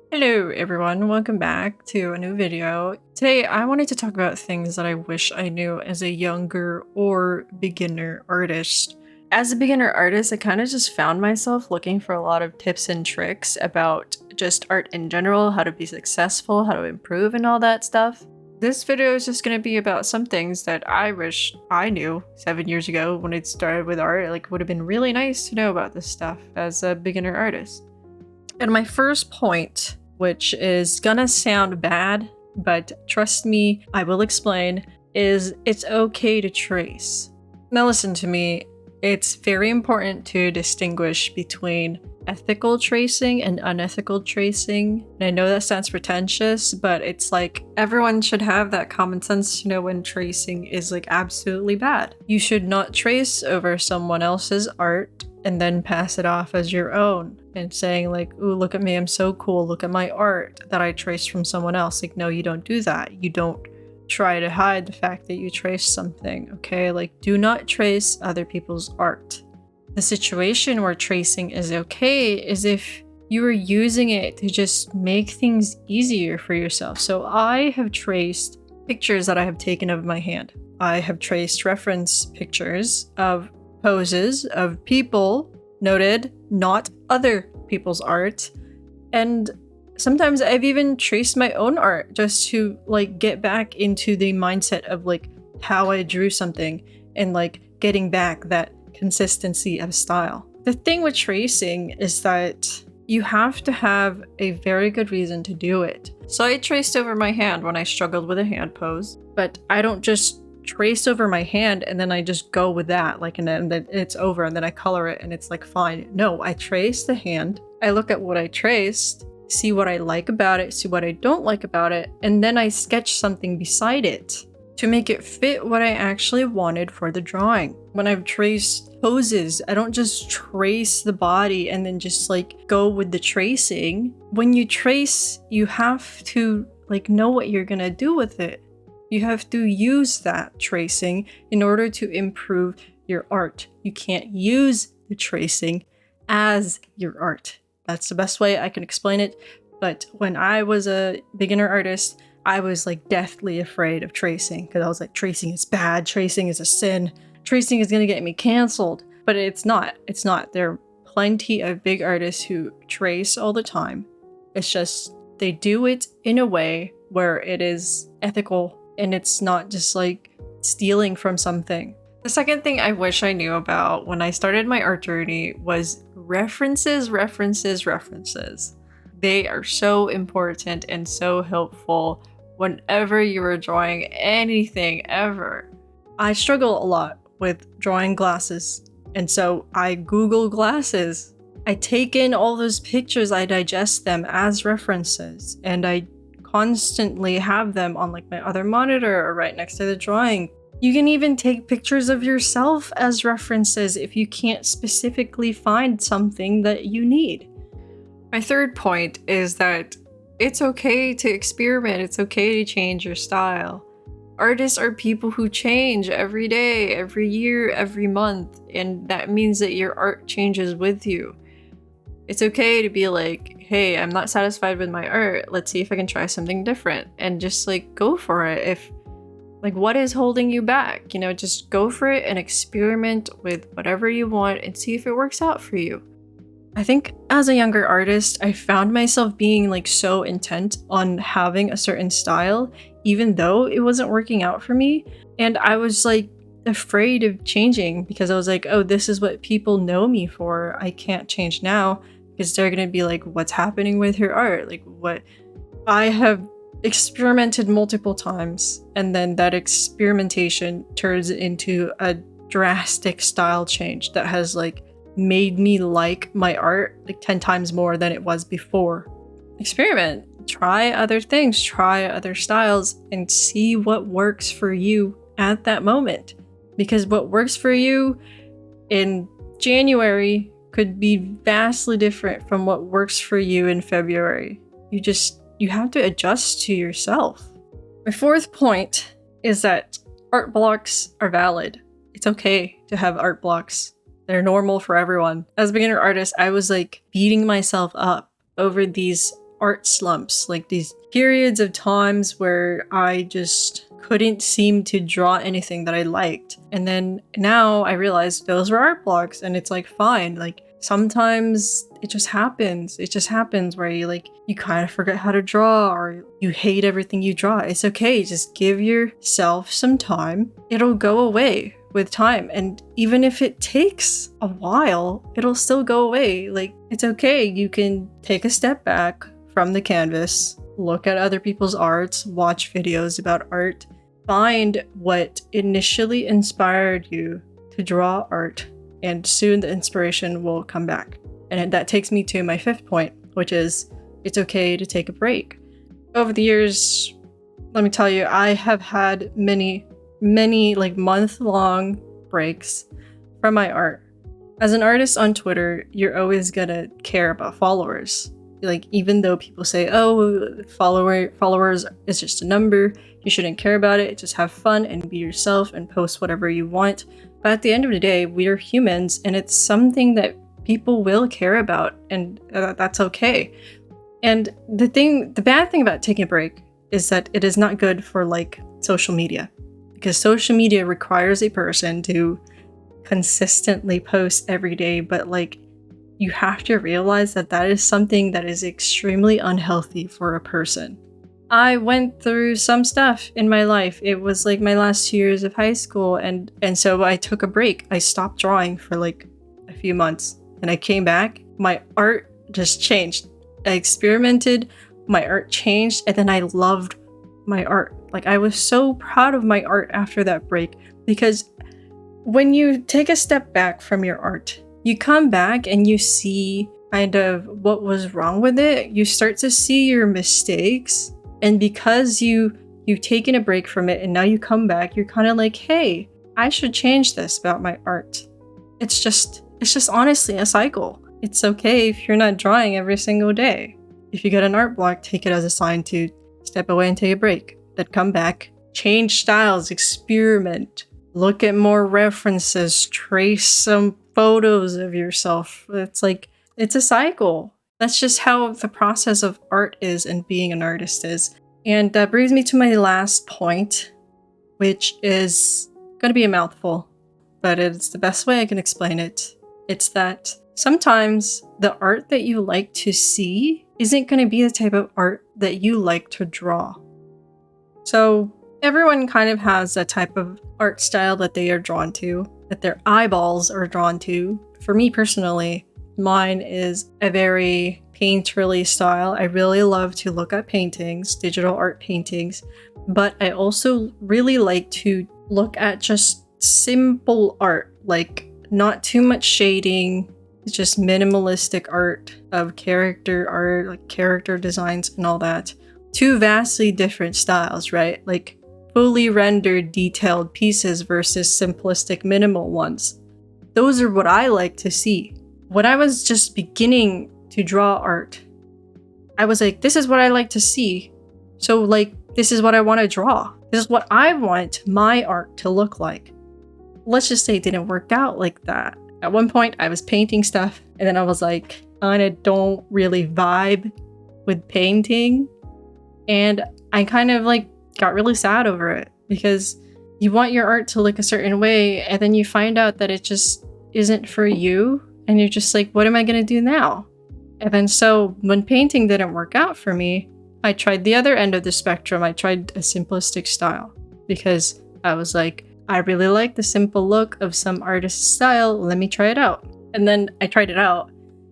Hello everyone, welcome back to a new video. Today I wanted to talk about things that I wish I knew as a younger or beginner artist. As a beginner artist, I kind of just found myself looking for a lot of tips and tricks about just art in general, how to be successful, how to improve and all that stuff. This video is just going to be about some things that I wish I knew 7 years ago when it started with art. Like, it would have been really nice to know about this stuff as a beginner artist. And my first point, which is gonna sound bad, but trust me, I will explain, is it's okay to trace. Now listen to me, it's very important to distinguish between ethical tracing and unethical tracing. And I know that sounds pretentious, but it's like everyone should have that common sense to know when tracing is like absolutely bad. You should not trace over someone else's art and then pass it off as your own and saying like, ooh, look at me, I'm so cool, look at my art that I traced from someone else. Like, no, you don't do that. You don't try to hide the fact that you traced something, okay? Like, do not trace other people's art. The situation where tracing is okay is if you are using it to just make things easier for yourself. So I have traced pictures that I have taken of my hand. I have traced reference pictures of poses of people, noted, not other people's art. And sometimes I've even traced my own art just to like get back into the mindset of like how I drew something and like getting back that consistency of style. The thing with tracing is that you have to have a very good reason to do it. So I traced over my hand when I struggled with a hand pose, but I don't just trace over my hand and then I just go with that, like, and then it's over and then I color it and it's like fine. No, I trace the hand, I look at what I traced, see what I like about it, see what I don't like about it, and then I sketch something beside it to make it fit what I actually wanted for the drawing. When I've traced poses, I don't just trace the body and then just like go with the tracing. When you trace, you have to like know what you're gonna do with it. You have to use that tracing in order to improve your art. You can't use the tracing as your art. That's the best way I can explain it. But when I was a beginner artist, I was like deathly afraid of tracing because I was like, tracing is bad, tracing is a sin, tracing is gonna get me canceled. But it's not. It's not. There are plenty of big artists who trace all the time. It's just they do it in a way where it is ethical and it's not just like stealing from something. The second thing I wish I knew about when I started my art journey was references. They are so important and so helpful whenever you are drawing anything ever. I struggle a lot with drawing glasses, and so I Google glasses. I take in all those pictures, I digest them as references, and I constantly have them on like my other monitor or right next to the drawing. You can even take pictures of yourself as references if you can't specifically find something that you need. My third point is that it's okay to experiment, it's okay to change your style. Artists are people who change every day, every year, every month, and that means that your art changes with you. It's okay to be like, hey, I'm not satisfied with my art, let's see if I can try something different, and just like go for it. If like, what is holding you back? You know, just go for it and experiment with whatever you want and see if it works out for you. I think as a younger artist, I found myself being like so intent on having a certain style, even though it wasn't working out for me. And I was like afraid of changing because I was like, oh, this is what people know me for. I can't change now because they're gonna be like, what's happening with her art? Like, what? I have experimented multiple times, and then that experimentation turns into a drastic style change that has like made me like my art like 10 times more than it was before. Experiment, try other things, try other styles, and see what works for you at that moment. Because what works for you in January could be vastly different from what works for you in February. You have to adjust to yourself. My fourth point is that art blocks are valid. It's okay to have art blocks. They're normal for everyone. As a beginner artist, I was like beating myself up over these art slumps, like these periods of times where I just couldn't seem to draw anything that I liked. And then now I realize those were art blocks, and it's like fine. Like sometimes it just happens. It just happens where you kind of forget how to draw, or you hate everything you draw. It's okay. Just give yourself some time. It'll go away with time. And even if it takes a while, it'll still go away. Like, it's okay. You can take a step back from the canvas, look at other people's arts, watch videos about art, find what initially inspired you to draw art, and soon the inspiration will come back. And that takes me to my 5th point, which is it's okay to take a break. Over the years, let me tell you, I have had many like month-long breaks from my art. As an artist on Twitter, you're always gonna care about followers. Like, even though people say, oh, followers is just a number, you shouldn't care about it, just have fun and be yourself and post whatever you want. But at the end of the day, we are humans, and it's something that people will care about, and that's okay. And the bad thing about taking a break is that it is not good for like social media, because social media requires a person to consistently post every day, but like you have to realize that that is something that is extremely unhealthy for a person. I went through some stuff in my life. It was like my last 2 years of high school, and so I took a break. I stopped drawing for like a few months, and I came back. My art just changed. I experimented, my art changed, and then I loved my art. Like, I was so proud of my art after that break, because when you take a step back from your art, you come back and you see kind of what was wrong with it. You start to see your mistakes, and because you've taken a break from it and now you come back, you're kind of like, hey, I should change this about my art. It's just honestly a cycle. It's okay if you're not drawing every single day. If you get an art block, take it as a sign to step away and take a break, then come back, change styles, experiment, look at more references, trace some photos of yourself. It's like, it's a cycle. That's just how the process of art is and being an artist is. And that brings me to my last point, which is going to be a mouthful, but it's the best way I can explain it. It's that sometimes the art that you like to see isn't going to be the type of art that you like to draw. So everyone kind of has a type of art style that they are drawn to, that their eyeballs are drawn to. For me personally, mine is a very painterly style. I really love to look at paintings, digital art paintings, but I also really like to look at just simple art, like not too much shading, just minimalistic art of character art, like character designs and all that. Two vastly different styles, right? Like fully rendered detailed pieces versus simplistic minimal ones. Those are what I like to see. When I was just beginning to draw art, I was like, this is what I like to see. So like, this is what I want to draw. This is what I want my art to look like. Let's just say it didn't work out like that. At one point, I was painting stuff, and then I was like, I don't really vibe with painting. And I kind of like got really sad over it, because you want your art to look a certain way, and then you find out that it just isn't for you. And you're just like, what am I going to do now? And then so when painting didn't work out for me, I tried the other end of the spectrum. I tried a simplistic style, because I was like, I really like the simple look of some artist's style. Let me try it out. And then I tried it out,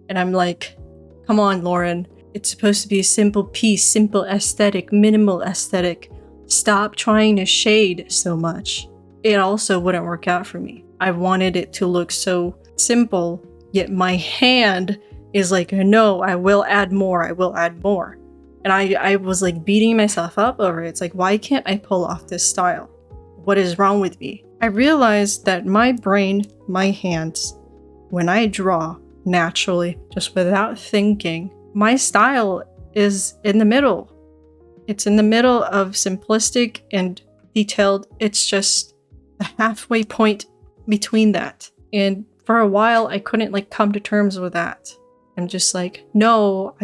and I'm like, come on, Lauren. It's supposed to be a simple piece, simple aesthetic, minimal aesthetic. Stop trying to shade so much. It also wouldn't work out for me. I wanted it to look so simple, yet my hand is like, no, I will add more. I will add more. And I was like beating myself up over it. It's like, why can't I pull off this style? What is wrong with me? I realized that my brain, my hands, when I draw naturally, just without thinking, my style is in the middle. It's in the middle of simplistic and detailed. It's just a halfway point between that. And for a while, I couldn't like come to terms with that. I'm just like, no,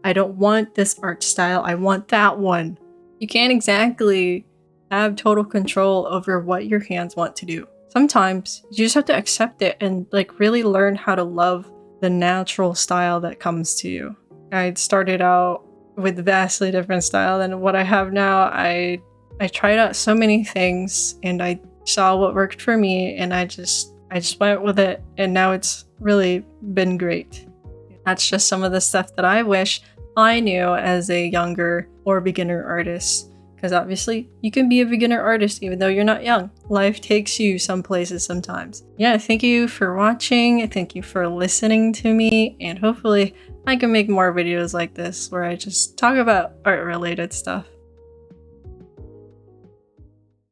I don't want this art style, I want that one. You can't exactly have total control over what your hands want to do. Sometimes you just have to accept it and like really learn how to love the natural style that comes to you. I started out with a vastly different style than what I have now. I tried out so many things and I saw what worked for me, and I just went with it, and now it's really been great. That's just some of the stuff that I wish I knew as a younger or beginner artist. Because obviously, you can be a beginner artist even though you're not young. Life takes you some places sometimes. Yeah, thank you for watching. Thank you for listening to me. And hopefully, I can make more videos like this where I just talk about art-related stuff.